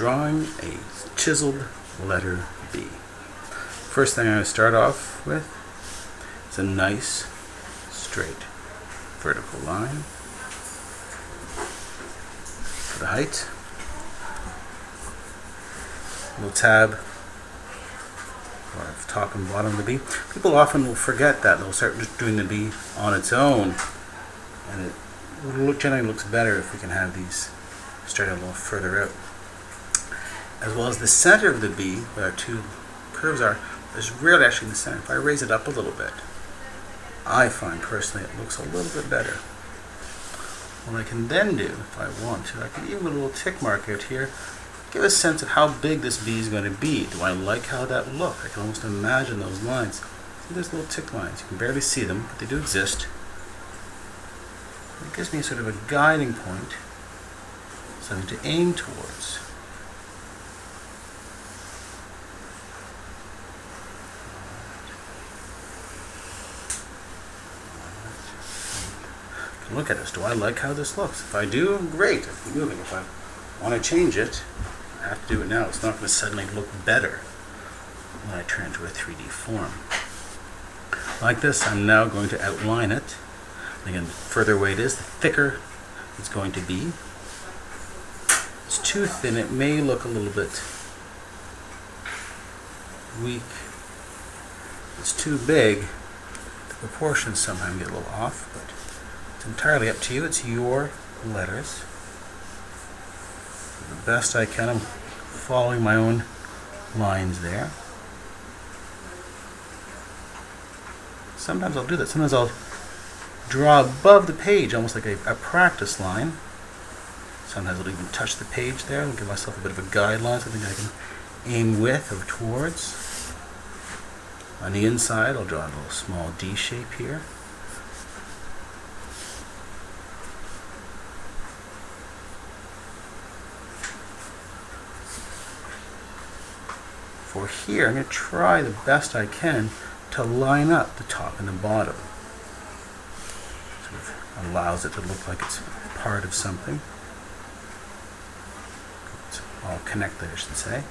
drawing a chiseled letter B. First thing I'm going to start off with is a nice straight vertical line for the height. A little tab of top and bottom of the B. People often will forget that. They'll start just doing the B on its own, and it generally looks better if we can have these straight out a little further out. As well as the center of the B, where our two curves are, is rarely actually in the center. If I raise it up a little bit, I find personally it looks a little bit better. What I can then do, if I want to, I can even put a little tick mark out here, give a sense of how big this B is going to be. Do I like how that looks? I can almost imagine those lines. See, there's little tick lines. You can barely see them, but they do exist. It gives me sort of a guiding point, something to aim towards. Look at this. Do I like how this looks? If I do, great. I keep moving. If I want to change it, I have to do it now. It's not going to suddenly look better when I turn it into a 3D form. Like this, I'm now going to outline it. Again, the further away it is, the thicker it's going to be. If it's too thin, it may look a little bit weak. If it's too big, the proportions sometimes get a little off, but it's entirely up to you. It's your letters. The best I can, I'm following my own lines there. Sometimes I'll do that. Sometimes I'll draw above the page, almost like a practice line. Sometimes I'll even touch the page there and give myself a bit of a guideline, something I can aim with or towards. On the inside, I'll draw a little small D shape here. For here, I'm going to try the best I can to line up the top and the bottom. Sort of allows it to look like it's part of something. It's all connected, I should say.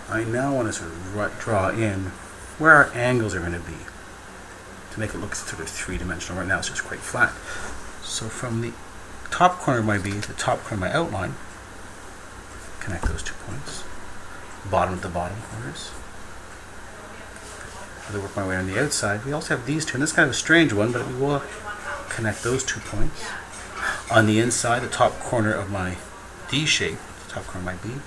I now want to sort of draw in where our angles are going to be to make it look sort of three-dimensional. Right now it's just quite flat. So from the top corner of my B, the top corner of my outline, connect those 2 points. Bottom of the bottom corners. As I work my way on the outside, we also have these two, and this is kind of a strange one, but we will connect those 2 points. On the inside, the top corner of my D shape, the top corner of my B,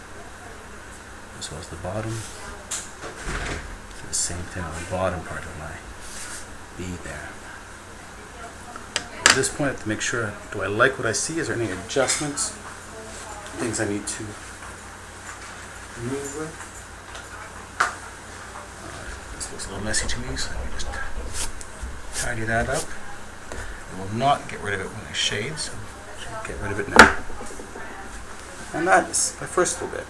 as well as the bottom. Do the same thing on the bottom part of my B there. At this point, I have to make sure, do I like what I see? Is there any adjustments? Things I need to move with? This looks a little messy to me, so let me just tidy that up. I will not get rid of it when I shade, so I should get rid of it now. And that is my first little bit.